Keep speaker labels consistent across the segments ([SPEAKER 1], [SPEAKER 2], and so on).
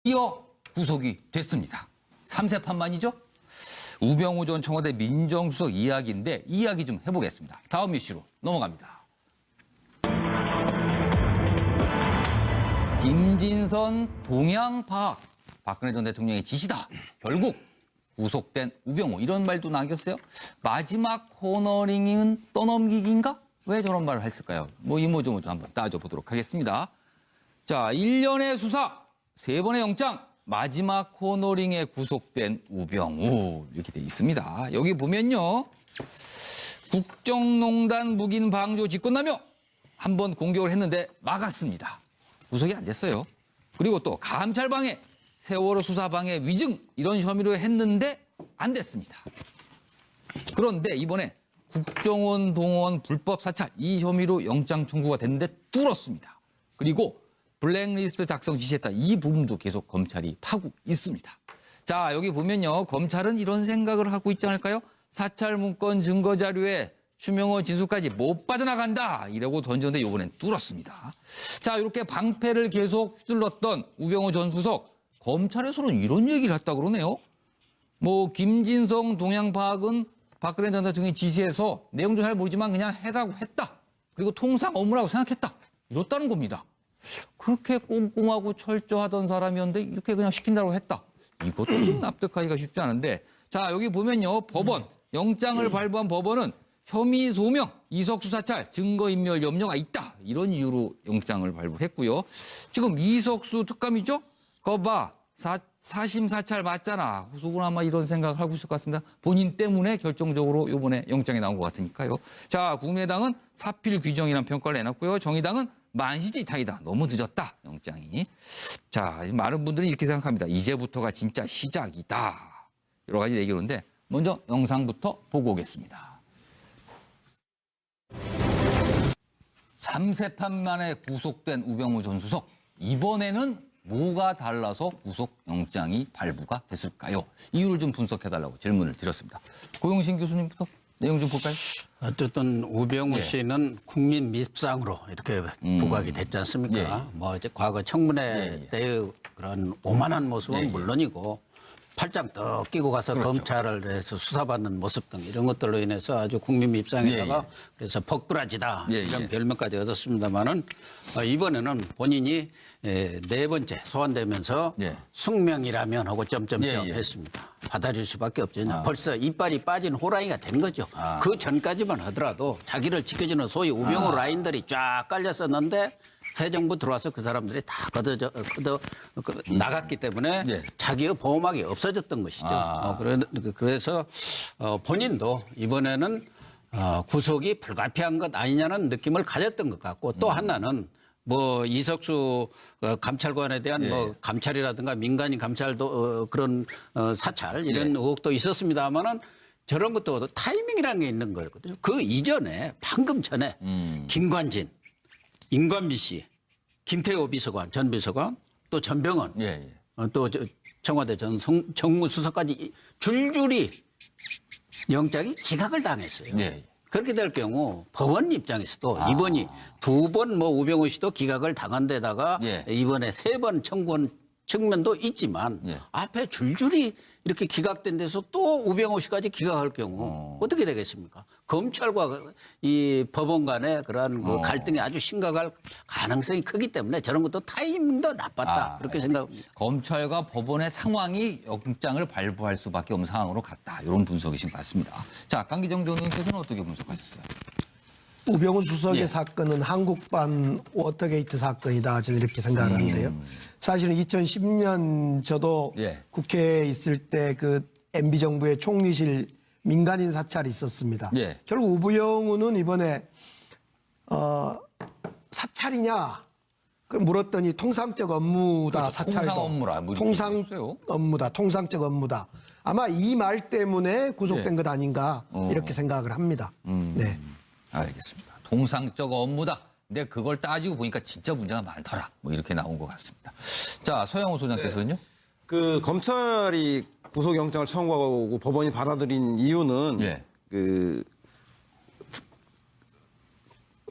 [SPEAKER 1] 이어 구속이 됐습니다. 3세 판만이죠? 우병우 전 청와대 민정수석 이야기인데 이야기 좀 해보겠습니다. 다음 이슈로 넘어갑니다. 김진선 동향파악, 박근혜 전 대통령의 지시다. 결국 구속된 우병우, 이런 말도 남겼어요. 마지막 코너링은 떠넘기기인가? 왜 저런 말을 했을까요? 이모저모저 한번 따져보도록 하겠습니다. 자, 1년의 수사, 3번의 영장, 마지막 코너링에 구속된 우병우, 이렇게 돼 있습니다. 여기 보면요, 국정농단 묵인 방조 직권남용 한번 공격을 했는데 막았습니다. 구속이 안 됐어요. 그리고 또 감찰방해, 세월호 수사방해 위증, 이런 혐의로 했는데 안 됐습니다. 그런데 이번에 국정원 동원 불법 사찰, 이 혐의로 영장 청구가 됐는데 뚫었습니다. 그리고 블랙리스트 작성 지시했다, 이 부분도 계속 검찰이 파고 있습니다. 자, 여기 보면요, 검찰은 이런 생각을 하고 있지 않을까요? 사찰 문건 증거 자료에 추명호 진술까지 못 빠져나간다, 이라고 던졌는데 이번엔 뚫었습니다. 자, 이렇게 방패를 계속 휘둘렀던 우병우 전 수석, 검찰에서는 이런 얘기를 했다 그러네요. 김진성 동향파악은 박근혜 전 대통령이 지시해서 내용도 잘 모르지만 그냥 해라고 했다. 그리고 통상 업무라고 생각했다. 이렇다는 겁니다. 그렇게 꼼꼼하고 철저하던 사람이었는데 이렇게 그냥 시킨다고 했다. 이것도 좀 납득하기가 쉽지 않은데, 자, 여기 보면요, 법원, 영장을 발부한 법원은 혐의 소명, 이석수 사찰, 증거인멸 염려가 있다, 이런 이유로 영장을 발부했고요. 지금 이석수 특감이죠? 그거 봐, 사심 사찰 맞잖아. 속으로 아마 이런 생각을 하고 있을 것 같습니다. 본인 때문에 결정적으로 이번에 영장이 나온 것 같으니까요. 자, 국민의당은 사필 규정이라는 평가를 내놨고요. 정의당은 만시지탕이다. 너무 늦었다, 영장이. 자, 많은 분들이 이렇게 생각합니다. 이제부터가 진짜 시작이다. 여러 가지 얘기하는데 먼저 영상부터 보고 오겠습니다. 3세판 만에 구속된 우병우 전 수석. 이번에는 뭐가 달라서 구속영장이 발부가 됐을까요? 이유를 좀 분석해달라고 질문을 드렸습니다. 고용신 교수님부터 내용 좀 볼까요?
[SPEAKER 2] 어쨌든 우병우 씨는 국민 밉상으로 이렇게 부각이 됐지 않습니까? 이제 과거 청문회 때의 그런 오만한 모습은 물론이고, 팔짱 떡 끼고 가서 검찰을 해서 수사받는 모습 등 이런 것들로 인해서 아주 국민 밉상에다가 그래서 벅두라지다, 이런 별명까지 얻었습니다만은 이번에는 본인이 네 번째 소환되면서 숙명이라면 하고 점점점 했습니다. 받아줄 수밖에 없죠. 벌써 이빨이 빠진 호랑이가 된 거죠. 그 전까지만 하더라도 자기를 지켜주는 소위 우병우 라인들이 쫙 깔렸었는데 새 정부 들어와서 그 사람들이 다 나갔기 때문에 자기의 보호막이 없어졌던 것이죠. 그래서 본인도 이번에는 구속이 불가피한 것 아니냐는 느낌을 가졌던 것 같고, 또 하나는 이석수 감찰관에 대한 감찰이라든가 민간인 감찰도 그런 사찰 이런 의혹도 있었습니다만은 저런 것도 타이밍이라는 게 있는 거였거든요. 그 이전에 방금 전에 김관진, 임관비 씨, 김태호 비서관, 전 비서관, 또 전병헌, 또 청와대 전 정무수석까지 줄줄이 영장이 기각을 당했어요. 그렇게 될 경우 법원 입장에서도 이번이 두 번 우병우 씨도 기각을 당한 데다가 이번에 3번 청구한 측면도 있지만 앞에 줄줄이 이렇게 기각된 데서 또 우병우 씨까지 기각할 경우 어떻게 되겠습니까? 검찰과 이 법원 간의 그러한 그 갈등이 아주 심각할 가능성이 크기 때문에 저런 것도 타이밍도 나빴다, 그렇게 생각합니다.
[SPEAKER 1] 검찰과 법원의 상황이 영장을 발부할 수밖에 없는 상황으로 갔다, 이런 분석이신 것 같습니다. 자, 강기정 전 의원께서는 어떻게 분석하셨어요?
[SPEAKER 3] 우병우 수석의 사건은 한국판 워터게이트 사건이다, 저는 이렇게 생각을 하는데요. 사실은 2010년 저도 국회에 있을 때 그 MB정부의 총리실 민간인 사찰이 있었습니다. 결국 우병우는 이번에 사찰이냐 그걸 물었더니 통상적 업무다, 사찰도.
[SPEAKER 1] 통상 업무라.
[SPEAKER 3] 통상 업무다, 통상적 업무다. 아마 이 말 때문에 구속된 것 아닌가, 이렇게 생각을 합니다.
[SPEAKER 1] 알겠습니다. 통상적 업무다. 근데 그걸 따지고 보니까 진짜 문제가 많더라, 이렇게 나온 것 같습니다. 자, 서영호 소장께서는요?
[SPEAKER 4] 그 검찰이 구속영장을 청구하고 법원이 받아들인 이유는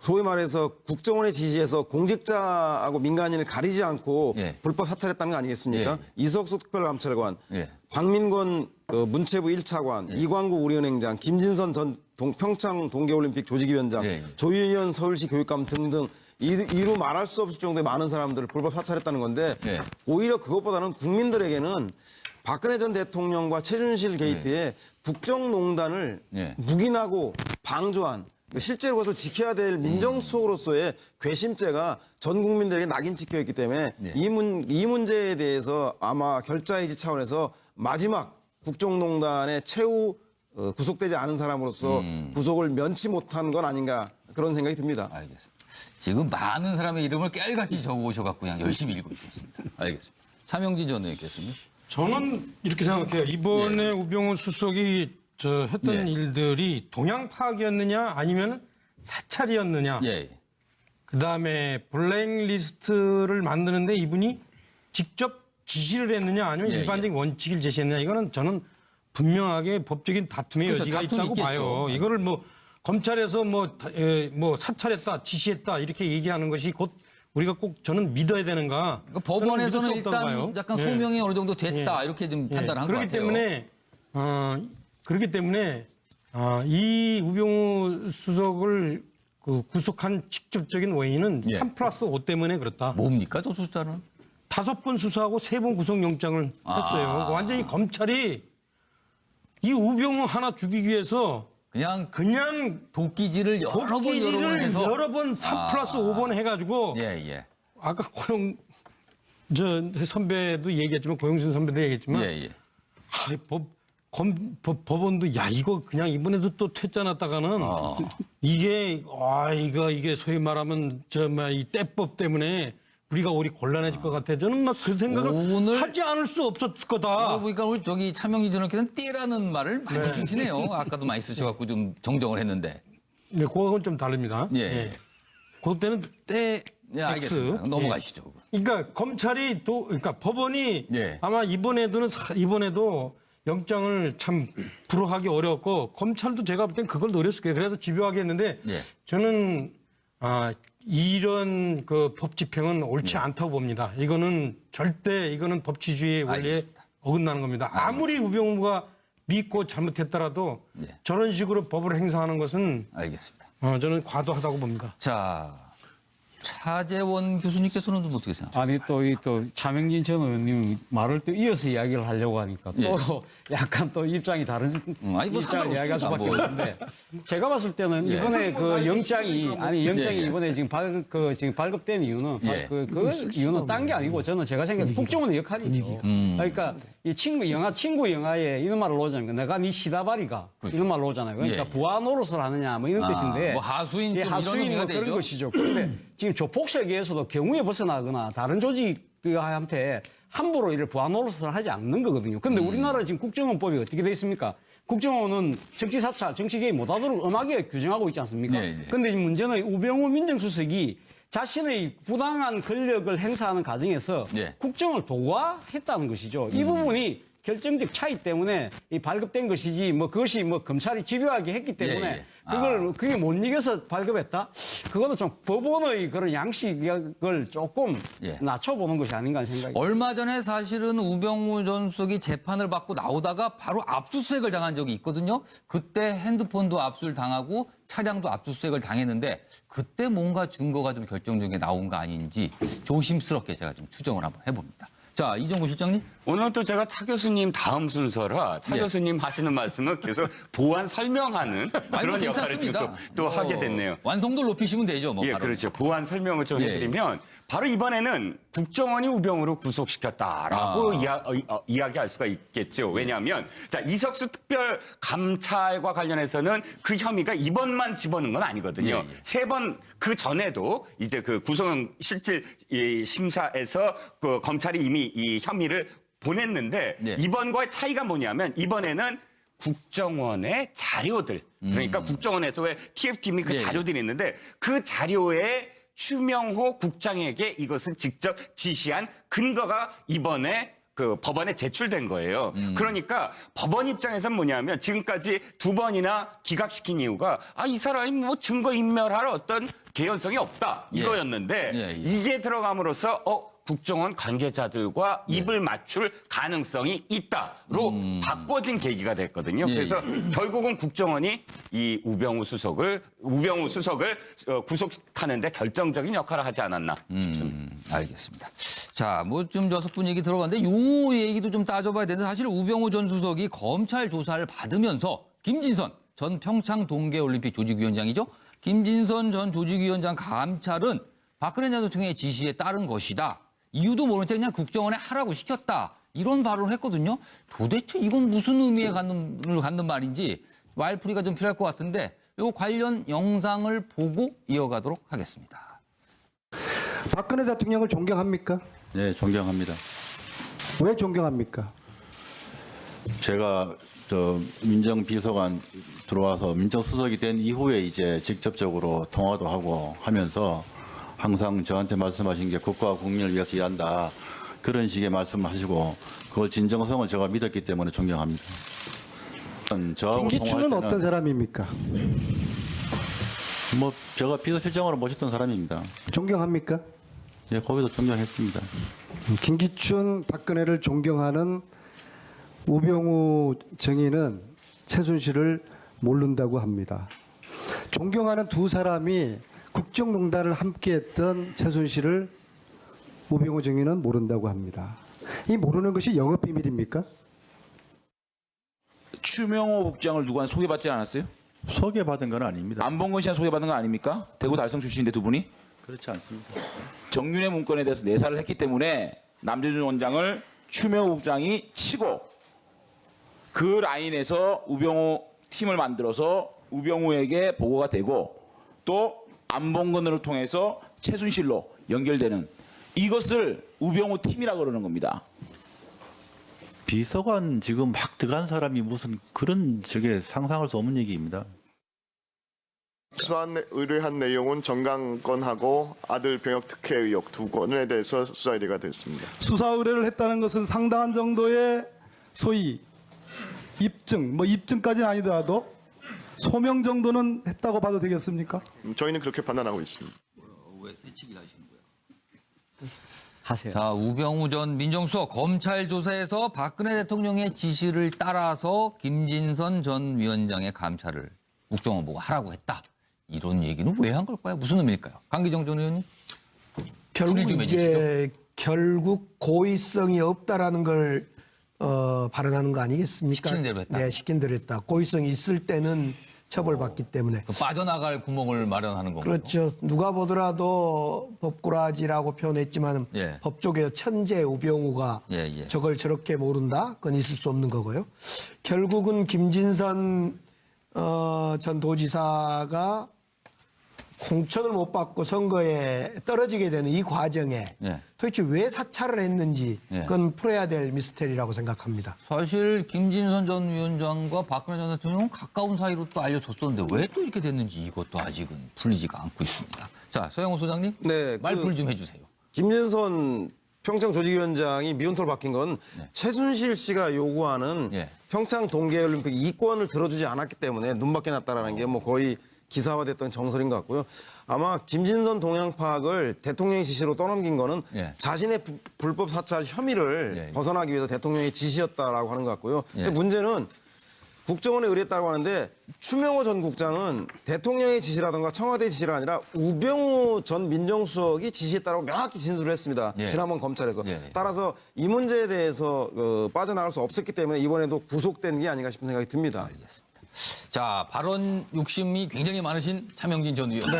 [SPEAKER 4] 소위 말해서 국정원의 지시에서 공직자하고 민간인을 가리지 않고
[SPEAKER 1] 예.
[SPEAKER 4] 불법 사찰했다는 거 아니겠습니까?
[SPEAKER 1] 예.
[SPEAKER 4] 이석수 특별감찰관,
[SPEAKER 1] 예.
[SPEAKER 4] 박민권 문체부 1차관, 이광구 우리은행장, 김진선 전 평창 동계올림픽 조직위원장,
[SPEAKER 1] 예.
[SPEAKER 4] 조희연 서울시 교육감 등등 이루 말할 수 없을 정도의 많은 사람들을 불법 사찰했다는 건데
[SPEAKER 1] 예.
[SPEAKER 4] 오히려 그것보다는 국민들에게는 박근혜 전 대통령과 최순실 게이트에 국정농단을
[SPEAKER 1] 예.
[SPEAKER 4] 묵인하고 방조한 실제로 그것을 지켜야 될 민정수석으로서의 궤심죄가 전 국민들에게 낙인 찍혀있기 때문에
[SPEAKER 1] 예.
[SPEAKER 4] 이 문제에 대해서 아마 결자해지 차원에서 마지막 국정농단의 최후 구속되지 않은 사람으로서 구속을 면치 못한 건 아닌가 그런 생각이 듭니다.
[SPEAKER 1] 알겠습니다. 지금 많은 사람의 이름을 깨알같이 적어오셔갖고 그냥 열심히 읽고 있습니다. 알겠습니다. 차명진 전 의원께서는.
[SPEAKER 5] 저는 이렇게 생각해요. 이번에 우병우 수석이 했던
[SPEAKER 1] 예.
[SPEAKER 5] 일들이 동향 파악이었느냐 아니면 사찰이었느냐.
[SPEAKER 1] 예.
[SPEAKER 5] 그다음에 블랙리스트를 만드는데 이분이 직접 지시를 했느냐 아니면
[SPEAKER 1] 예,
[SPEAKER 5] 일반적인 원칙을 제시했느냐. 이거는 저는 분명하게 법적인 다툼의
[SPEAKER 1] 그렇죠.
[SPEAKER 5] 여지가
[SPEAKER 1] 다툼이
[SPEAKER 5] 있다고
[SPEAKER 1] 있겠죠.
[SPEAKER 5] 봐요. 이거를 뭐 검찰에서 뭐 사찰했다, 지시했다 이렇게 얘기하는 것이 곧 우리가 꼭 저는 믿어야 되는가.
[SPEAKER 1] 그러니까 법원에서는
[SPEAKER 5] 저는 믿을 수 없다고
[SPEAKER 1] 일단
[SPEAKER 5] 봐요.
[SPEAKER 1] 약간
[SPEAKER 5] 예.
[SPEAKER 1] 소명이 어느 정도 됐다
[SPEAKER 5] 예.
[SPEAKER 1] 이렇게 좀
[SPEAKER 5] 예,
[SPEAKER 1] 판단한 것 같아요.
[SPEAKER 5] 그렇기 때문에 이 우병우 수석을 구속한 직접적인 원인은
[SPEAKER 1] 예.
[SPEAKER 5] 3+5 때문에 그렇다.
[SPEAKER 1] 뭡니까 저 숫자는?
[SPEAKER 5] 5번 수사하고 3번 구속영장을 했어요. 완전히 검찰이 이 우병우 하나 죽이기 위해서
[SPEAKER 1] 그냥 도끼질을 여러 번 해서
[SPEAKER 5] 여러 번 3+5번 해가지고
[SPEAKER 1] 예.
[SPEAKER 5] 아까 저 선배도 얘기했지만 고영순 선배도 얘기했지만
[SPEAKER 1] 예.
[SPEAKER 5] 법원도 야 이거 그냥 이번에도 또 퇴짜 났다가는 이게 소위 말하면 이 때법 때문에 우리가 우리 곤란해질 것 같아. 저는 막 그 생각을
[SPEAKER 1] 오늘
[SPEAKER 5] 하지 않을 수 없었을 거다.
[SPEAKER 1] 보니까 우리 저기 차명진 전 의원께서는 띠라는 말을 많이 쓰시네요. 아까도 많이 쓰셔갖고 좀 정정을 했는데.
[SPEAKER 5] 네, 그거는 좀 다릅니다.
[SPEAKER 1] 예.
[SPEAKER 5] 그때는 때
[SPEAKER 1] 예, 알겠습니다.
[SPEAKER 5] X.
[SPEAKER 1] 넘어가시죠.
[SPEAKER 5] 그러니까 검찰이 그러니까 법원이
[SPEAKER 1] 예.
[SPEAKER 5] 아마 이번에도 영장을 참 불허하기 어려웠고 검찰도 제가 볼 땐 그걸 노렸을 거예요. 그래서 집요하게 했는데
[SPEAKER 1] 예.
[SPEAKER 5] 저는 이런 법 집행은 옳지 않다고 봅니다. 이거는 법치주의의 원리에
[SPEAKER 1] 알겠습니다.
[SPEAKER 5] 어긋나는 겁니다. 아무리 우병우가 믿고 잘못했더라도
[SPEAKER 1] 예.
[SPEAKER 5] 저런 식으로 법을 행사하는 것은
[SPEAKER 1] 알겠습니다.
[SPEAKER 5] 저는 과도하다고 봅니다.
[SPEAKER 1] 자, 차재원 교수님께서는 좀 어떻게 생각하세요?
[SPEAKER 6] 아니 또 차명진 전 의원님 말을 또 이어서 이야기를 하려고 하니까 또 약간 또 입장이 다른
[SPEAKER 1] 아니, 뭐
[SPEAKER 6] 입장을 이야기할 수밖에
[SPEAKER 1] 상관없습니다,
[SPEAKER 6] 없는데 제가 봤을 때는
[SPEAKER 1] 예.
[SPEAKER 6] 이번에 그 영장이
[SPEAKER 1] 예.
[SPEAKER 6] 이번에 지금 발급된 이유는
[SPEAKER 1] 예.
[SPEAKER 6] 그 이유는 딴 게 아니고 저는 제가 생각해 국정원의 역할이죠. 그러니까 이 친구 영화에 이런 말을 놓잖아요. 내가 네 시다바리가 이런 말을 놓잖아요. 그러니까
[SPEAKER 1] 예.
[SPEAKER 6] 부하 노릇을 하느냐 뭐 이런 뜻인데
[SPEAKER 1] 뭐 하수인 좀 이런
[SPEAKER 6] 하수인
[SPEAKER 1] 의미가
[SPEAKER 6] 뭐 그런
[SPEAKER 1] 되죠?
[SPEAKER 6] 것이죠. 그런데 지금 조폭 세계에서도 경우에 벗어나거나 다른 조직한테 함부로 이를 부하 노릇을 하지 않는 거거든요. 그런데 우리나라 지금 국정원법이 어떻게 돼 있습니까? 국정원은 정치 사찰, 정치 개입 못하도록 엄하게 규정하고 있지 않습니까? 그런데 문제는 우병우 민정수석이 자신의 부당한 권력을 행사하는 과정에서 국정을 도과했다는 것이죠. 이 부분이 결정적 차이 때문에 이 발급된 것이지 그것이 검찰이 집요하게 했기 때문에 그게 못 이겨서 발급했다? 그거는 좀 법원의 그런 양식을 조금 낮춰보는 것이 아닌가 하는 생각이.
[SPEAKER 1] 얼마 전에 사실은 우병우 전 수석이 재판을 받고 나오다가 바로 압수수색을 당한 적이 있거든요. 그때 핸드폰도 압수당하고 차량도 압수수색을 당했는데 그때 뭔가 증거가 좀 결정적인 게 나온 거 아닌지 조심스럽게 제가 좀 추정을 한번 해봅니다. 자, 이종구 실장님.
[SPEAKER 7] 오늘 또 제가 차 교수님 다음 순서라 차 교수님 하시는 말씀을 계속 보완 설명하는 그런 역할을 지금 또 하게 됐네요.
[SPEAKER 1] 완성도를 높이시면 되죠.
[SPEAKER 7] 예,
[SPEAKER 1] 바로.
[SPEAKER 7] 그렇죠. 보완 설명을 좀 해드리면 바로 이번에는 국정원이 우병우를 구속시켰다라고 이야기할 수가 있겠죠. 왜냐하면 자 이석수 특별감찰과 관련해서는 그 혐의가 이번만 집어넣은 건 아니거든요. 세 번 그 전에도 이제 그 구속 실질 심사에서 그 검찰이 이미 이 혐의를 보냈는데 이번과의 차이가 뭐냐면 이번에는 국정원의 자료들 그러니까 국정원에서 왜 TF팀이 그 자료들이 있는데 그 자료에 추명호 국장에게 이것을 직접 지시한 근거가 이번에 그 법원에 제출된 거예요. 그러니까 법원 입장에서는 뭐냐면 지금까지 2번이나 기각시킨 이유가 이 사람이 뭐 증거 인멸할 어떤 개연성이 없다 이거였는데
[SPEAKER 1] 예, 예.
[SPEAKER 7] 이게 들어감으로써 국정원 관계자들과 입을 맞출 가능성이 있다로 바꿔진 계기가 됐거든요.
[SPEAKER 1] 예,
[SPEAKER 7] 그래서 결국은 국정원이 이 우병우 수석을 구속하는데 결정적인 역할을 하지 않았나 싶습니다.
[SPEAKER 1] 알겠습니다. 자, 뭐 좀 6분 얘기 들어봤는데 요 얘기도 좀 따져봐야 되는데 사실 우병우 전 수석이 검찰 조사를 받으면서 김진선 전 평창 동계올림픽 조직위원장이죠. 김진선 전 조직위원장 감찰은 박근혜 전 대통령의 지시에 따른 것이다. 이유도 모른 채 그냥 국정원에 하라고 시켰다. 이런 발언을 했거든요. 도대체 이건 무슨 의미에 갖는 말인지 말풀이가 좀 필요할 것 같은데 요 관련 영상을 보고 이어가도록 하겠습니다.
[SPEAKER 8] 박근혜 대통령을 존경합니까?
[SPEAKER 9] 네, 존경합니다.
[SPEAKER 8] 왜 존경합니까?
[SPEAKER 9] 제가 민정비서관 들어와서 민정수석이 된 이후에 이제 직접적으로 통화도 하고 하면서 항상 저한테 말씀하신 게 국가와 국민을 위해서 일한다. 그런 식의 말씀하시고 그걸 진정성을 제가 믿었기 때문에 존경합니다. 저하고
[SPEAKER 8] 김기춘은
[SPEAKER 9] 통화할 때는
[SPEAKER 8] 어떤 사람입니까?
[SPEAKER 9] 뭐 제가 비서실장으로 모셨던 사람입니다.
[SPEAKER 8] 존경합니까?
[SPEAKER 9] 예, 거기서 존경했습니다.
[SPEAKER 8] 김기춘, 박근혜를 존경하는 우병우 정의는 최순실을 모른다고 합니다. 존경하는 두 사람이 국정농단을 함께했던 최순실을 우병우 정의는 모른다고 합니다. 이 모르는 것이 영업비밀입니까?
[SPEAKER 10] 추명호 국장을 누구한테 소개받지 않았어요?
[SPEAKER 9] 소개받은 건 아닙니다.
[SPEAKER 10] 안봉근 씨한테 소개받은 거 아닙니까? 대구 달성 출신인데 두 분이?
[SPEAKER 9] 그렇지 않습니다.
[SPEAKER 10] 정윤회 문건에 대해서 내사를 했기 때문에 남재준 원장을 추명호 국장이 치고 그 라인에서 우병우 팀을 만들어서 우병우에게 보고가 되고 또 안봉근을 통해서 최순실로 연결되는 이것을 우병우 팀이라고 그러는 겁니다.
[SPEAKER 9] 비서관 지금 막 들어간 사람이 무슨 그런 저게 상상할 수 없는 얘기입니다.
[SPEAKER 11] 의뢰한 내용은 정강건하고 아들 병역 특혜 의혹 2건에 대해서 수사 의뢰가 됐습니다.
[SPEAKER 12] 수사 의뢰를 했다는 것은 상당한 정도의 소위 입증, 뭐 입증까지는 아니더라도 소명 정도는 했다고 봐도 되겠습니까?
[SPEAKER 11] 저희는 그렇게 판단하고 있습니다.
[SPEAKER 1] 왜 새치기를 하시는 거예요?
[SPEAKER 6] 하세요.
[SPEAKER 1] 자, 우병우 전 민정수석 검찰 조사에서 박근혜 대통령의 지시를 따라서 김진선 전 위원장의 감찰을 국정원 보고 하라고 했다. 이런 얘기는 왜 한 걸까요? 무슨 의미일까요? 강기정 전 의원님.
[SPEAKER 3] 결국 고의성이 없다라는 걸 발언하는 거 아니겠습니까?
[SPEAKER 1] 시키는 대로 했다.
[SPEAKER 3] 네, 시킨 대로 했다. 고의성이 있을 때는 처벌받기 때문에.
[SPEAKER 1] 빠져나갈 구멍을 마련하는 건가요?
[SPEAKER 3] 그렇죠. 누가 보더라도 법꾸라지라고 표현했지만
[SPEAKER 1] 예.
[SPEAKER 3] 법 쪽에서 천재 우병우가
[SPEAKER 1] 예.
[SPEAKER 3] 저걸 저렇게 모른다? 그건 있을 수 없는 거고요. 결국은 김진선 전 도지사가 공천을 못 받고 선거에 떨어지게 되는 이 과정에
[SPEAKER 1] 예.
[SPEAKER 3] 도대체 왜 사찰을 했는지
[SPEAKER 1] 예.
[SPEAKER 3] 그건 풀어야 될 미스테리라고 생각합니다.
[SPEAKER 1] 사실 김진선 전 위원장과 박근혜 전 대통령은 가까운 사이로 또 알려졌었는데 왜 또 이렇게 됐는지 이것도 아직은 풀리지가 않고 있습니다. 자, 서영호 소장님.
[SPEAKER 4] 네,
[SPEAKER 1] 말풀 좀 해주세요.
[SPEAKER 4] 김진선 평창 조직위원장이 미운털 바뀐 건
[SPEAKER 1] 네.
[SPEAKER 4] 최순실 씨가 요구하는
[SPEAKER 1] 예.
[SPEAKER 4] 평창 동계올림픽 이권을 들어주지 않았기 때문에 눈밖에 났다라는 게 뭐 거의 기사화됐던 정설인 것 같고요. 아마 김진선 동향 파악을 대통령의 지시로 떠넘긴 거는
[SPEAKER 1] 예.
[SPEAKER 4] 자신의 불법 사찰 혐의를
[SPEAKER 1] 예.
[SPEAKER 4] 벗어나기 위해서 대통령의 지시였다라고 하는 것 같고요.
[SPEAKER 1] 예.
[SPEAKER 4] 근데 문제는 국정원에 의뢰했다고 하는데 추명호 전 국장은 대통령의 지시라든가 청와대의 지시가 아니라 우병우 전 민정수석이 지시했다고 명확히 진술을 했습니다.
[SPEAKER 1] 예.
[SPEAKER 4] 지난번 검찰에서.
[SPEAKER 1] 예.
[SPEAKER 4] 따라서 이 문제에 대해서 빠져나갈 수 없었기 때문에 이번에도 구속된 게 아닌가 싶은 생각이 듭니다.
[SPEAKER 1] 알겠습니다. 자, 발언 욕심이 굉장히 많으신 차명진 전 의원.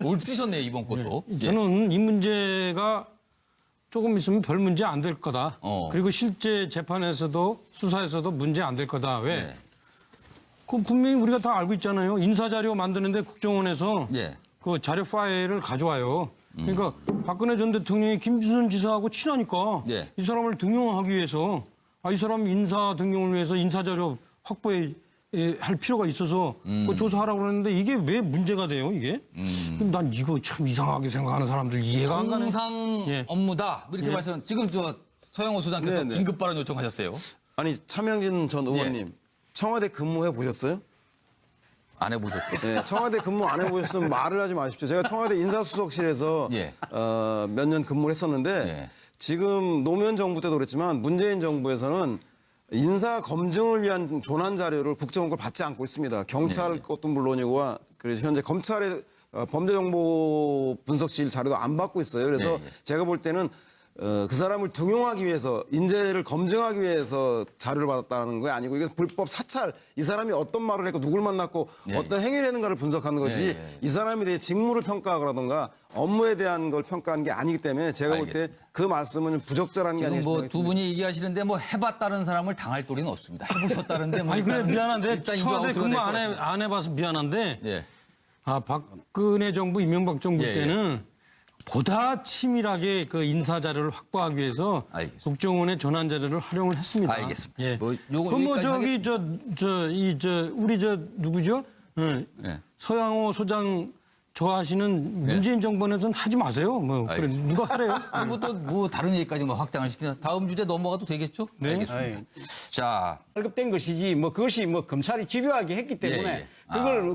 [SPEAKER 1] 올 쓰셨네요, 이번 것도.
[SPEAKER 5] 저는 이 문제가 조금 있으면 별 문제 안 될 거다. 그리고 실제 재판에서도 수사에서도 문제 안 될 거다. 왜?
[SPEAKER 1] 네.
[SPEAKER 5] 그 분명히 우리가 다 알고 있잖아요. 인사자료 만드는데 국정원에서
[SPEAKER 1] 예.
[SPEAKER 5] 그 자료 파일을 가져와요. 그러니까 박근혜 전 대통령이 김진선 지사하고 친하니까
[SPEAKER 1] 예.
[SPEAKER 5] 이 사람을 등용하기 위해서 이 사람 인사 등용을 위해서 인사자료 확보해 할 필요가 있어서 그 조사하라고 그러는데 이게 왜 문제가 돼요, 이게? 그럼 난 이거 참 이상하게 생각하는 사람들 이해가 안 가네.
[SPEAKER 1] 공상
[SPEAKER 5] 예.
[SPEAKER 1] 업무다. 뭐 이렇게 말씀. 지금 서영호 소장께서
[SPEAKER 4] 네네.
[SPEAKER 1] 긴급 발언 요청하셨어요.
[SPEAKER 4] 아니 차명진 전 의원님 청와대 근무해 보셨어요?
[SPEAKER 1] 안 해보셨죠?
[SPEAKER 4] 네, 청와대 근무 안 해보셨으면 말을 하지 마십시오. 제가 청와대 인사수석실에서
[SPEAKER 1] 예.
[SPEAKER 4] 몇 년 근무를 했었는데
[SPEAKER 1] 예.
[SPEAKER 4] 지금 노무현 정부 때도 그랬지만 문재인 정부에서는 인사 검증을 위한 조난 자료를 국정원 걸 받지 않고 있습니다. 경찰 것도 물론이고 그래서 현재 검찰의 범죄정보 분석실 자료도 안 받고 있어요. 그래서 제가 볼 때는 그 사람을 등용하기 위해서 인재를 검증하기 위해서 자료를 받았다는 게 아니고 이게 불법 사찰 이 사람이 어떤 말을 했고 누굴 만났고 어떤 행위를 했는가를 분석하는 것이 이 사람에 대해 직무를 평가하거나 업무에 대한 걸 평가하는 게 아니기 때문에 제가 볼 때 그 말씀은 부적절한 게
[SPEAKER 1] 지금
[SPEAKER 4] 아니겠습니까?
[SPEAKER 1] 뭐 두 분이 얘기하시는데 뭐 해봤다는 사람을 당할 도리는 없습니다. 해보셨다는데 뭐
[SPEAKER 5] 아니 그래
[SPEAKER 1] 일단은
[SPEAKER 5] 미안한데
[SPEAKER 1] 일단
[SPEAKER 5] 청와대
[SPEAKER 1] 인정하고
[SPEAKER 5] 근무
[SPEAKER 1] 들어야 될것
[SPEAKER 5] 안 해봐서 미안한데
[SPEAKER 1] 예.
[SPEAKER 5] 아 박근혜 정부 이명박 정부
[SPEAKER 1] 예, 예.
[SPEAKER 5] 때는 보다 치밀하게 그 인사 자료를 확보하기 위해서
[SPEAKER 1] 알겠습니다.
[SPEAKER 5] 국정원의 전환 자료를 활용을 했습니다.
[SPEAKER 1] 알겠습니다.
[SPEAKER 5] 예.
[SPEAKER 1] 뭐 요거
[SPEAKER 5] 그럼 뭐
[SPEAKER 1] 여기까지
[SPEAKER 5] 저기 우리 누구죠?
[SPEAKER 1] 예.
[SPEAKER 5] 서양호 소장 좋아하시는 문재인 정부에서는 하지 마세요. 뭐 그래,
[SPEAKER 1] 알겠습니다.
[SPEAKER 5] 누가 하래요?
[SPEAKER 1] 뭐 다른 얘기까지 뭐 확장을 시키나 다음 주제 넘어가도 되겠죠?
[SPEAKER 5] 네.
[SPEAKER 1] 알겠습니다. 자,
[SPEAKER 6] 발급된 것이지 뭐 그것이 뭐 검찰이 집요하게 했기 때문에
[SPEAKER 1] 예.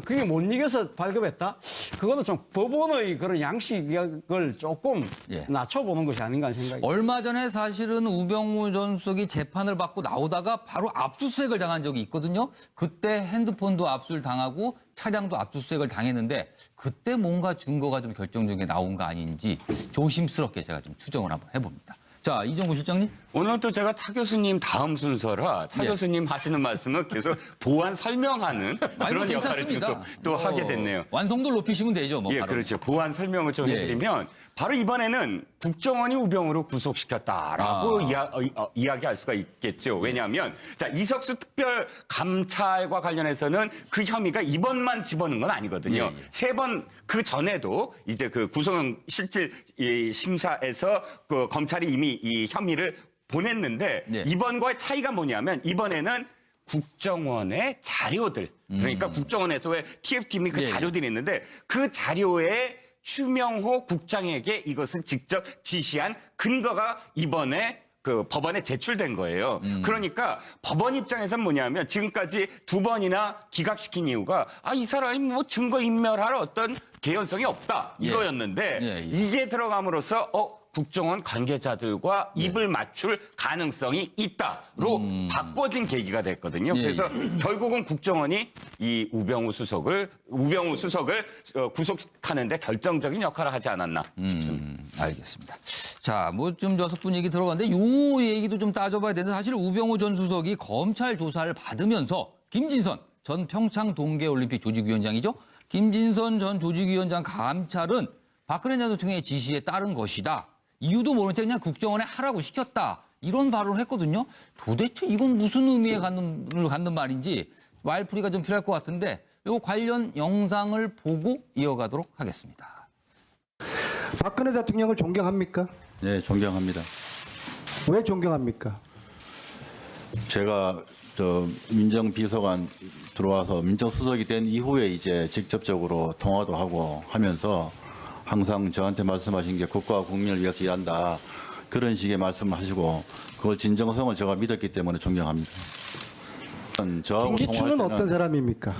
[SPEAKER 6] 그게 못 이겨서 발급했다. 그거는 좀 법원의 그런 양식을 조금
[SPEAKER 1] 예.
[SPEAKER 6] 낮춰보는 것이 아닌가 하는 생각이.
[SPEAKER 1] 얼마 전에 사실은 우병우 전 수석이 재판을 받고 나오다가 바로 압수수색을 당한 적이 있거든요. 그때 핸드폰도 압수를 당하고 차량도 압수수색을 당했는데 그때 뭔가 증거가 좀 결정적인 게 나온 거 아닌지 조심스럽게 제가 좀 추정을 한번 해봅니다. 자, 이종구 실장님.
[SPEAKER 7] 오늘은 또 제가 차 교수님 다음 순서라 차
[SPEAKER 1] 예.
[SPEAKER 7] 교수님 하시는 말씀을 계속 보완 설명하는
[SPEAKER 1] 아니,
[SPEAKER 7] 그런
[SPEAKER 1] 뭐
[SPEAKER 7] 역할을 지금
[SPEAKER 1] 괜찮습니다.
[SPEAKER 7] 또 하게 됐네요.
[SPEAKER 1] 완성도를 높이시면 되죠. 뭐
[SPEAKER 7] 예,
[SPEAKER 1] 바로.
[SPEAKER 7] 그렇죠. 보완 설명을 좀
[SPEAKER 1] 예,
[SPEAKER 7] 해드리면 바로 이번에는 국정원이 우병우를 구속시켰다라고 이야기할 수가 있겠죠. 왜냐하면 자 이석수 특별감찰과 관련해서는 그 혐의가 이번만 집어넣은 건 아니거든요.
[SPEAKER 1] 예, 예.
[SPEAKER 7] 세 번 그 전에도 이제 그 구속영 실질 심사에서 그 검찰이 이미 이 혐의를 보냈는데
[SPEAKER 1] 예.
[SPEAKER 7] 이번과의 차이가 뭐냐면 이번에는 국정원의 자료들 그러니까 국정원에서 왜 TF팀이 그
[SPEAKER 1] 예, 예.
[SPEAKER 7] 자료들이 있는데 그 자료에 추명호 국장에게 이것을 직접 지시한 근거가 이번에 그 법원에 제출된 거예요. 그러니까 법원 입장에서는 뭐냐면 지금까지 두 번이나 기각시킨 이유가 이 사람이 뭐 증거 인멸할 어떤 개연성이 없다 이거였는데
[SPEAKER 1] 예, 예.
[SPEAKER 7] 이게 들어감으로써 국정원 관계자들과 입을 맞출 가능성이 있다로 바꿔진 계기가 됐거든요.
[SPEAKER 1] 예,
[SPEAKER 7] 그래서 결국은 국정원이 이 우병우 수석을 구속하는데 결정적인 역할을 하지 않았나 싶습니다.
[SPEAKER 1] 알겠습니다. 자, 뭐 좀 6분 얘기 들어봤는데 요 얘기도 좀 따져봐야 되는데 사실 우병우 전 수석이 검찰 조사를 받으면서 김진선 전 평창 동계올림픽 조직위원장이죠. 김진선 전 조직위원장 감찰은 박근혜 전 대통령의 지시에 따른 것이다. 이유도 모른 채 그냥 국정원에 하라고 시켰다. 이런 발언을 했거든요. 도대체 이건 무슨 의미에 갖는 말인지 말풀이가 좀 필요할 것 같은데 요 관련 영상을 보고 이어가도록 하겠습니다.
[SPEAKER 8] 박근혜 대통령을 존경합니까?
[SPEAKER 9] 네, 존경합니다.
[SPEAKER 8] 왜 존경합니까?
[SPEAKER 9] 제가 민정비서관 들어와서 민정수석이 된 이후에 이제 직접적으로 통화도 하고 하면서 항상 저한테 말씀하신 게 국가와 국민을 위해서 일한다. 그런 식의 말씀을 하시고 그걸 진정성을 제가 믿었기 때문에 존경합니다. 저하고
[SPEAKER 8] 김기춘은
[SPEAKER 9] 통화할 때는
[SPEAKER 8] 어떤 사람입니까?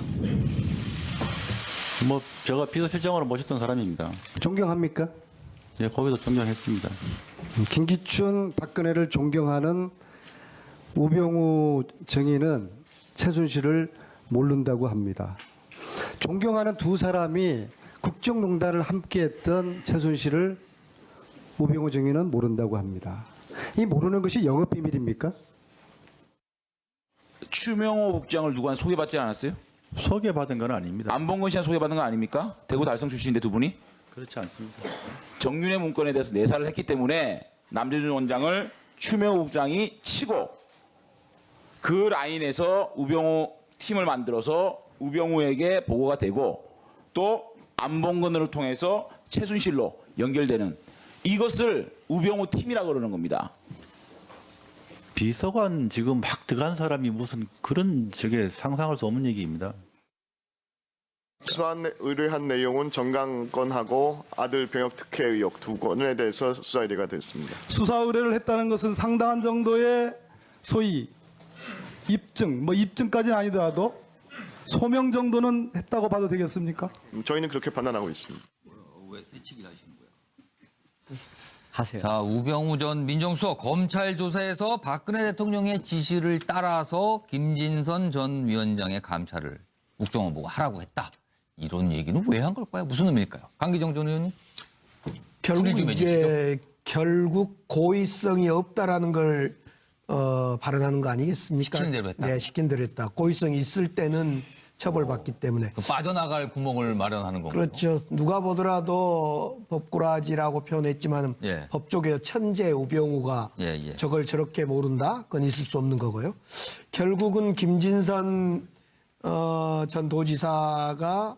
[SPEAKER 9] 뭐 제가 비서실장으로 모셨던 사람입니다.
[SPEAKER 8] 존경합니까?
[SPEAKER 9] 예, 거기서 존경했습니다.
[SPEAKER 8] 김기춘, 박근혜를 존경하는 우병우 정의는 최순실을 모른다고 합니다. 존경하는 두 사람이 국정농단을 함께했던 최순실을 우병우 정의는 모른다고 합니다. 이 모르는 것이 영업비밀입니까?
[SPEAKER 10] 추명호 국장을 누구한테 소개받지 않았어요?
[SPEAKER 9] 소개받은 건 아닙니다.
[SPEAKER 10] 안봉근 씨한테 소개받은 거 아닙니까? 대구 달성 출신인데 두 분이?
[SPEAKER 9] 그렇지 않습니다.
[SPEAKER 10] 정윤회 문건에 대해서 내사를 했기 때문에 남재준 원장을 추명호 국장이 치고 그 라인에서 우병우 팀을 만들어서 우병우에게 보고가 되고 또 안봉근을 통해서 최순실로 연결되는 이것을 우병우 팀이라고 그러는 겁니다.
[SPEAKER 9] 비서관 지금 막 들어간 사람이 무슨 그런 저게 상상할 수 없는 얘기입니다.
[SPEAKER 11] 의뢰한 내용은 정강건하고 아들 병역 특혜 의혹 2건에 대해서 수사 의뢰가 됐습니다.
[SPEAKER 12] 수사 의뢰를 했다는 것은 상당한 정도의 소위 입증, 뭐 입증까지는 아니더라도 소명 정도는 했다고 봐도 되겠습니까?
[SPEAKER 11] 저희는 그렇게 판단하고 있습니다.
[SPEAKER 1] 왜 새치기 하시는 거예요?
[SPEAKER 6] 하세요.
[SPEAKER 1] 자, 우병우 전 민정수석 검찰 조사에서 박근혜 대통령의 지시를 따라서 김진선 전 위원장의 감찰을 국정원 보고 하라고 했다. 이런 얘기는 왜 한 걸까요? 무슨 의미일까요? 강기정 전 의원님.
[SPEAKER 3] 결국
[SPEAKER 1] 좀
[SPEAKER 3] 이제 결국 고의성이 없다라는 걸 발언하는 거 아니겠습니까?
[SPEAKER 1] 시키는 대로 했다.
[SPEAKER 3] 네, 시킨 대로 했다. 고의성이 있을 때는 처벌받기 때문에.
[SPEAKER 1] 그 빠져나갈 구멍을 마련하는 건가요?
[SPEAKER 3] 그렇죠. 누가 보더라도 법꾸라지라고 표현했지만
[SPEAKER 1] 예.
[SPEAKER 3] 법조계 천재 우병우가
[SPEAKER 1] 예.
[SPEAKER 3] 저걸 저렇게 모른다? 그건 있을 수 없는 거고요. 결국은 김진선 전 도지사가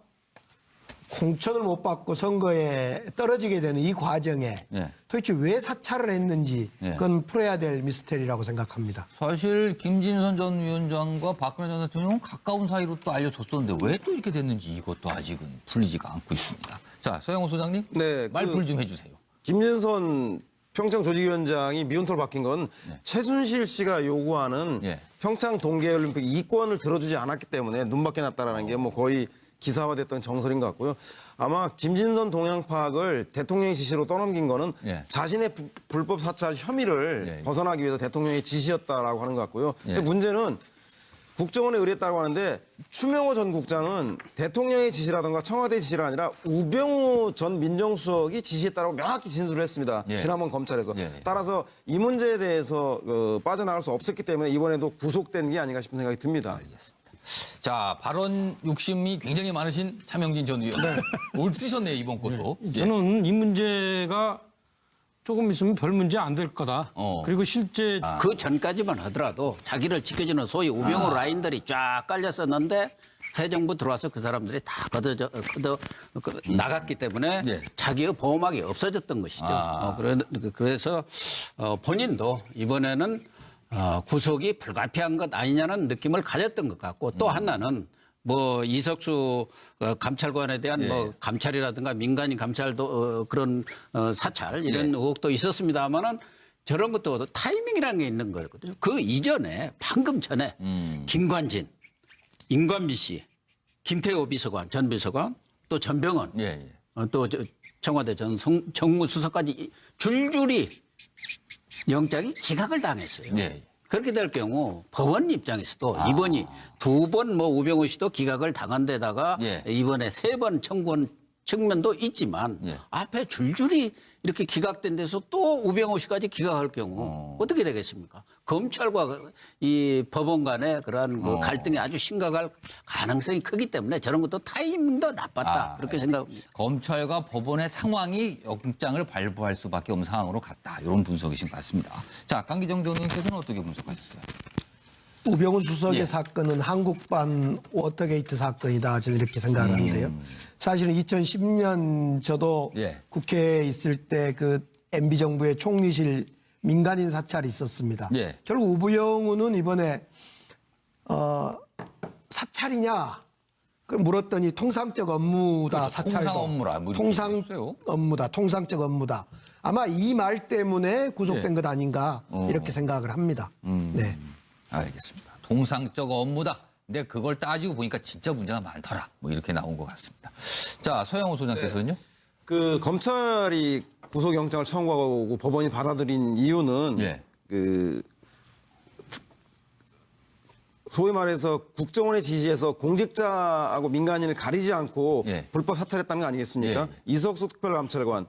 [SPEAKER 3] 공천을 못 받고 선거에 떨어지게 되는 이 과정에
[SPEAKER 1] 예.
[SPEAKER 3] 도대체 왜 사찰을 했는지
[SPEAKER 1] 예.
[SPEAKER 3] 그건 풀어야 될 미스테리라고 생각합니다.
[SPEAKER 1] 사실 김진선 전 위원장과 박근혜 전 대통령은 가까운 사이로 또 알려졌었는데 왜 또 이렇게 됐는지 이것도 아직은 풀리지가 않고 있습니다. 자, 서영호 소장님.
[SPEAKER 4] 네,
[SPEAKER 1] 말풀 좀 해주세요.
[SPEAKER 4] 김진선 평창 조직위원장이 미운털 바뀐 건 최순실 씨가 요구하는
[SPEAKER 1] 예.
[SPEAKER 4] 평창 동계올림픽 이권을 들어주지 않았기 때문에 눈밖에 났다라는 게 뭐 거의 기사화됐던 정설인 것 같고요. 아마 김진선 동향 파악을 대통령의 지시로 떠넘긴 거는
[SPEAKER 1] 예.
[SPEAKER 4] 자신의 불법 사찰 혐의를
[SPEAKER 1] 예.
[SPEAKER 4] 벗어나기 위해서 대통령의 지시였다라고 하는 것 같고요.
[SPEAKER 1] 예.
[SPEAKER 4] 근데 문제는 국정원에 의뢰했다고 하는데 추명호 전 국장은 대통령의 지시라든가 청와대 지시가 아니라 우병우 전 민정수석이 지시했다고 명확히 진술을 했습니다.
[SPEAKER 1] 예.
[SPEAKER 4] 지난번 검찰에서.
[SPEAKER 1] 예.
[SPEAKER 4] 따라서 이 문제에 대해서 빠져나갈 수 없었기 때문에 이번에도 구속된 게 아닌가 싶은 생각이 듭니다.
[SPEAKER 1] 자, 발언 욕심이 굉장히 많으신 차명진 전 의원. 올 쓰셨네요, 이번 것도. 예.
[SPEAKER 5] 저는 이 문제가 조금 있으면 별 문제 안 될 거다. 그리고 실제
[SPEAKER 2] 그 전까지만 하더라도 자기를 지켜주는 소위 우병우 라인들이 쫙 깔렸었는데 새 정부 들어와서 그 사람들이 다 나갔기 때문에
[SPEAKER 1] 예.
[SPEAKER 2] 자기의 보호막이 없어졌던 것이죠. 그래서 본인도 이번에는 구속이 불가피한 것 아니냐는 느낌을 가졌던 것 같고 또 하나는 뭐 이석수 감찰관에 대한
[SPEAKER 1] 예.
[SPEAKER 2] 뭐 감찰이라든가 민간인 감찰도 그런 사찰 이런 의혹도 있었습니다만은 저런 것도 타이밍이라는 게 있는 거거든요. 그 이전에 방금 전에 김관진, 임관비 씨, 김태호 비서관, 전 비서관, 또 전병헌, 또 청와대 전 정무수석까지 줄줄이 영장이 기각을 당했어요. 그렇게 될 경우 법원 입장에서도 이번이 2번 뭐 우병우 씨도 기각을 당한 데다가 이번에 3번 청구한 측면도 있지만 앞에 줄줄이 이렇게 기각된 데서 또 우병우 씨까지 기각할 경우 어떻게 되겠습니까? 검찰과 이 법원 간의 그러한 그 갈등이 아주 심각할 가능성이 크기 때문에 저런 것도 타이밍도 나빴다. 그렇게 생각합니다.
[SPEAKER 1] 검찰과 법원의 상황이 영장을 발부할 수밖에 없는 상황으로 갔다. 이런 분석이신 것 같습니다. 자, 강기정 전 의원께서는 어떻게 분석하셨어요?
[SPEAKER 3] 우병우 수석의
[SPEAKER 1] 예.
[SPEAKER 3] 사건은 한국판 워터게이트 사건이다. 저는 이렇게 생각을 하는데요. 사실은 2010년 저도 국회에 있을 때 그 MB 정부의 총리실 민간인 사찰이 있었습니다. 결국 우병우는 이번에 사찰이냐? 그 물었더니 통상적 업무다.
[SPEAKER 1] 그렇죠.
[SPEAKER 3] 사찰도.
[SPEAKER 1] 통상 업무라. 뭐
[SPEAKER 3] 통상 업무다. 통상적 업무다. 아마 이 말 때문에 구속된 것 아닌가 이렇게 생각을 합니다. 네.
[SPEAKER 1] 알겠습니다. 통상적 업무다. 근데 그걸 따지고 보니까 진짜 문제가 많더라. 뭐 이렇게 나온 것 같습니다. 자, 서영호 소장께서는요?
[SPEAKER 4] 그 검찰이 구속영장을 청구하고 법원이 받아들인 이유는 그 소위 말해서 국정원의 지시에서 공직자하고 민간인을 가리지 않고 불법 사찰했다는 거 아니겠습니까? 이석수 특별감찰관,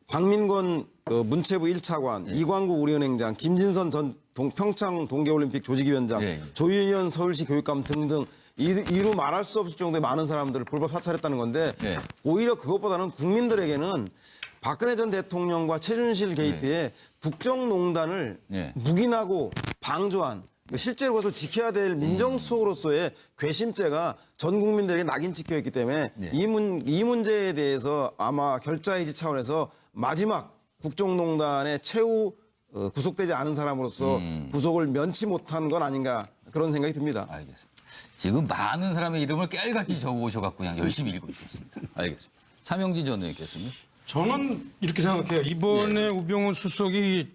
[SPEAKER 4] 박민권 문체부 1차관, 이광구 우리은행장, 김진선 전 평창 동계올림픽 조직위원장, 조희연 서울시 교육감 등등 이루 말할 수 없을 정도의 많은 사람들을 불법 사찰했다는 건데 오히려 그것보다는 국민들에게는 박근혜 전 대통령과 최순실 게이트에 국정농단을 묵인하고 방조한 실제로 그것을 지켜야 될 민정수석으로서의 괘씸죄가 전 국민들에게 낙인 찍혀있기 때문에 이 문제에 대해서 아마 결자이지 차원에서 마지막 국정농단의 최후 구속되지 않은 사람으로서 구속을 면치 못한 건 아닌가 그런 생각이 듭니다.
[SPEAKER 1] 알겠습니다. 지금 많은 사람의 이름을 깨알같이 적어오셔갖고 그냥 열심히 읽어주셨습니다. 알겠습니다. 차명진 전 의원께서는.
[SPEAKER 5] 저는 이렇게 생각해요. 이번에 우병우 수석이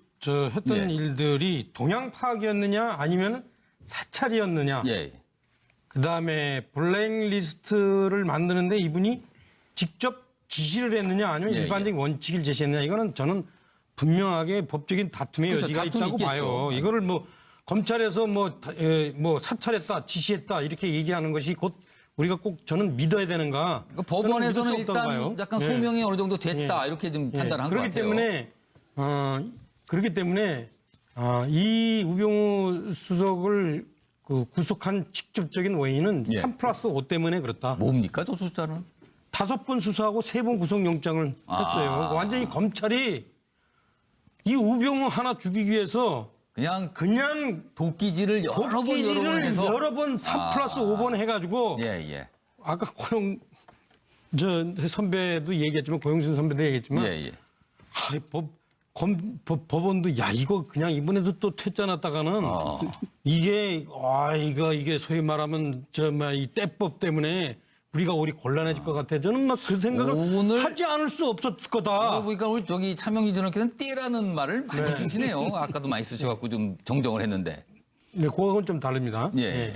[SPEAKER 5] 했던 일들이 동향 파악이었느냐 아니면 사찰이었느냐.
[SPEAKER 1] 예.
[SPEAKER 5] 그다음에 블랙리스트를 만드는데 이분이 직접 지시를 했느냐 아니면 일반적인 원칙을 제시했느냐. 이거는 저는 분명하게 법적인 다툼의
[SPEAKER 1] 그렇죠.
[SPEAKER 5] 여지가
[SPEAKER 1] 다툼이
[SPEAKER 5] 있다고
[SPEAKER 1] 있겠죠.
[SPEAKER 5] 봐요. 이거를 뭐 검찰에서 뭐 사찰했다, 지시했다 이렇게 얘기하는 것이 곧 우리가 꼭 저는 믿어야 되는가.
[SPEAKER 1] 그러니까 법원에서는
[SPEAKER 5] 믿을 수 없다고
[SPEAKER 1] 일단
[SPEAKER 5] 봐요.
[SPEAKER 1] 약간
[SPEAKER 5] 예.
[SPEAKER 1] 소명이 어느 정도 됐다 이렇게 좀 판단한 것 같아요.
[SPEAKER 5] 그렇기 때문에 이 우병우 수석을 구속한 직접적인 원인은 3+5 때문에 그렇다.
[SPEAKER 1] 뭡니까 저 숫자는?
[SPEAKER 5] 5번 수사하고 3번 구속영장을 했어요. 완전히 검찰이 이 우병우 하나 죽이기 위해서
[SPEAKER 1] 그냥
[SPEAKER 5] 도끼질을
[SPEAKER 1] 여러 번 해서
[SPEAKER 5] 3+5번 해가지고
[SPEAKER 1] 예.
[SPEAKER 5] 아까 저 선배도 얘기했지만 고영준 선배도 얘기했지만
[SPEAKER 1] 예.
[SPEAKER 5] 법원도 야 이거 그냥 이번에도 또 퇴짜놨다가는 이게 소위 말하면 이 때법 때문에 우리가 곤란해질 것 같아. 저는 막 그 생각을 하지 않을 수 없었을 거다.
[SPEAKER 1] 그러니까 우리 저기 차명진 전 의원께서는 띠라는 말을 많이 쓰시네요. 아까도 많이 쓰셔갖고 좀 정정을 했는데.
[SPEAKER 5] 네, 그건 좀 다릅니다.
[SPEAKER 1] 예.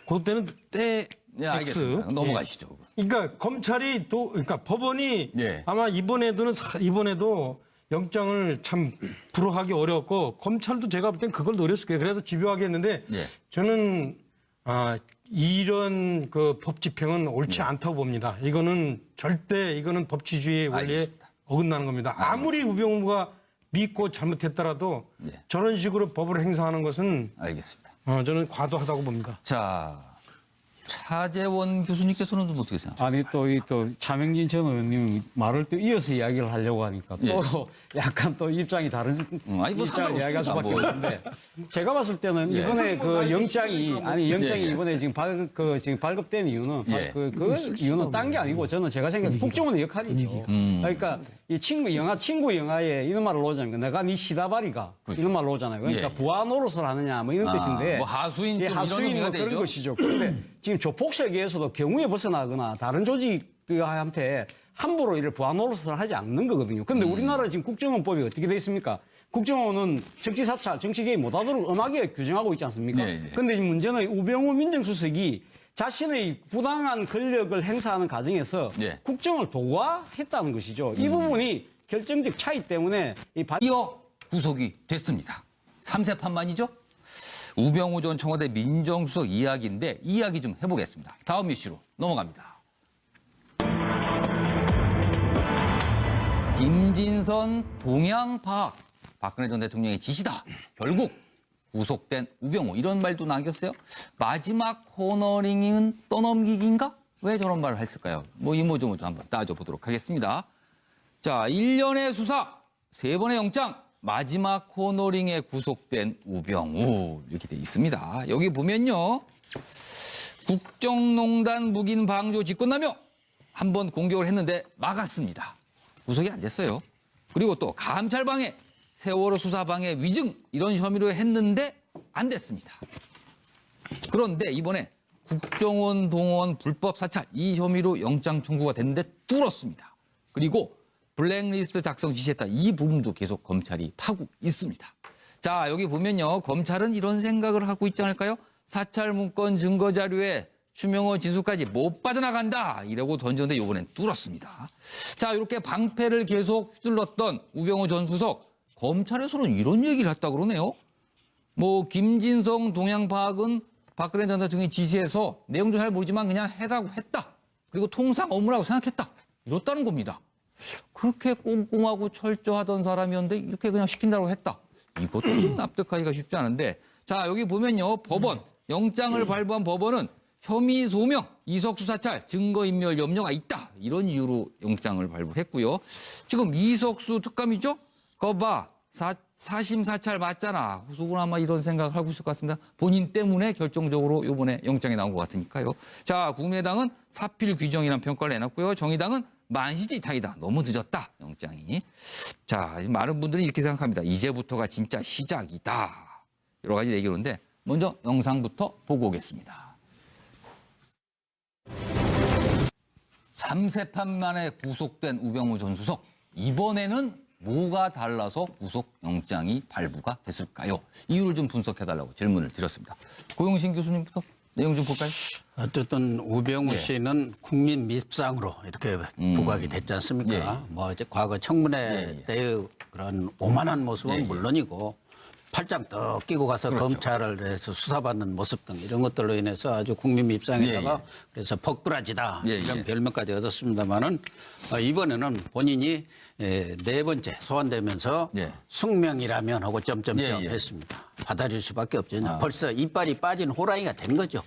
[SPEAKER 5] 그때는 때
[SPEAKER 1] 예, 알겠습니다. 넘어가시죠.
[SPEAKER 5] 그러니까 검찰이 그러니까 법원이 아마 이번에도 영장을 참 불허하기 어려웠고 검찰도 제가 볼 땐 그걸 노렸을 거예요. 그래서 집요하게 했는데 저는 이런 법 집행은 옳지 않다고 봅니다. 이거는 법치주의의 원리에 어긋나는 겁니다. 아무리 우병우가 믿고 잘못했더라도 저런 식으로 법을 행사하는 것은
[SPEAKER 1] 알겠습니다.
[SPEAKER 5] 저는 과도하다고 봅니다.
[SPEAKER 1] 자, 차재원 교수님께서는 좀 어떻게 생각하세요?
[SPEAKER 6] 아니 또 차명진 전 의원님 말을 또 이어서 이야기를 하려고 하니까 또 약간 또 입장이 다른 입장을 이야기할 수밖에 없는데 제가 봤을 때는 이번에 영장이 이번에 지금 발급된 이유는 그 이유는 딴 게 아니고 저는 제가 생각해 국정원의 역할이죠. 그러니까 이 친구 영화에 이런 말을 놓잖아요. 내가 네 시다바리가 이런 말을 놓잖아요. 그러니까 부하 노릇을 하느냐 뭐 이런 뜻인데
[SPEAKER 1] 뭐 하수인 좀
[SPEAKER 6] 하수인
[SPEAKER 1] 이런
[SPEAKER 6] 그런
[SPEAKER 1] 되죠.
[SPEAKER 6] 것이죠. 그런데 지금 조폭세계에서도 경우에 벗어나거나 다른 조직한테 함부로 이를 부하 노릇을 하지 않는 거거든요. 그런데 우리나라 지금 국정원법이 어떻게 돼 있습니까? 국정원은 정치 사찰, 정치 개입 못하도록 엄하게 규정하고 있지 않습니까? 그런데 지금 문제는 우병우 민정수석이 자신의 부당한 권력을 행사하는 과정에서 국정을 도구화했다는 것이죠. 이 부분이 결정적 차이 때문에
[SPEAKER 1] 이어 구속이 됐습니다. 3세 판만이죠? 우병우 전 청와대 민정수석 이야기인데 이 이야기 좀 해보겠습니다. 다음 이슈로 넘어갑니다. 김진선 동향 파악, 박근혜 전 대통령의 지시다. 결국 구속된 우병우 이런 말도 남겼어요. 마지막 코너링은 떠넘기기인가? 왜 저런 말을 했을까요? 뭐 이모저모저 한번 따져보도록 하겠습니다. 자, 1년의 수사, 3번의 영장, 마지막 코너링에 구속된 우병우 이렇게 돼 있습니다. 여기 보면요. 국정농단 묵인 방조 직권남용 한번 공격을 했는데 막았습니다. 구속이 안 됐어요. 그리고 또 감찰방해, 세월호 수사방해 위증 이런 혐의로 했는데 안 됐습니다. 그런데 이번에 국정원 동원 불법 사찰 이 혐의로 영장 청구가 됐는데 뚫었습니다. 그리고 블랙리스트 작성 지시했다. 이 부분도 계속 검찰이 파고 있습니다. 자, 여기 보면요. 검찰은 이런 생각을 하고 있지 않을까요? 사찰 문건 증거 자료에 추명호 진술까지 못 빠져나간다. 이라고 던졌는데 이번엔 뚫었습니다. 자, 이렇게 방패를 계속 휘둘렀던 우병우 전 수석. 검찰에서는 이런 얘기를 했다 그러네요. 뭐 김진성 동향 파악은 박근혜 전 대통령이 지시해서 내용도 잘 모르지만 그냥 해라고 했다. 그리고 통상 업무라고 생각했다. 이렇다는 겁니다. 그렇게 꼼꼼하고 철저하던 사람이었는데 이렇게 그냥 시킨다고 했다. 이것도 좀 납득하기가 쉽지 않은데 자 여기 보면요. 법원, 영장을 발부한 법원은 혐의 소명, 이석수 사찰, 증거인멸 염려가 있다. 이런 이유로 영장을 발부했고요. 지금 이석수 특감이죠? 그거 봐. 사심 사찰 맞잖아. 속으로 아마 이런 생각을 하고 있을 것 같습니다. 본인 때문에 결정적으로 이번에 영장이 나온 것 같으니까요. 자, 국민의당은 사필 규정이라는 평가를 내놨고요. 정의당은 만시지탕이다. 너무 늦었다. 영장이. 자, 많은 분들이 이렇게 생각합니다. 이제부터가 진짜 시작이다. 여러 가지 얘기하는데 먼저 영상부터 보고 오겠습니다. 밤새판 만에 구속된 우병우 전 수석. 이번에는 뭐가 달라서 구속영장이 발부가 됐을까요? 이유를 좀 분석해달라고 질문을 드렸습니다. 고용신 교수님부터 내용 좀 볼까요?
[SPEAKER 2] 어쨌든 우병우 씨는 국민 밉상으로 이렇게 부각이 됐지 않습니까? 뭐 이제 과거 청문회 때의 그런 오만한 모습은 물론이고 팔짱 떡 끼고 가서 검찰을 해서 수사받는 모습 등 이런 것들로 인해서 아주 국민 밉상에다가 그래서 법꾸라지다 이런 별명까지 얻었습니다만은 이번에는 본인이 네 번째 소환되면서 숙명이라면 하고 점점점 했습니다. 받아줄 수밖에 없죠. 벌써 이빨이 빠진 호랑이가 된 거죠.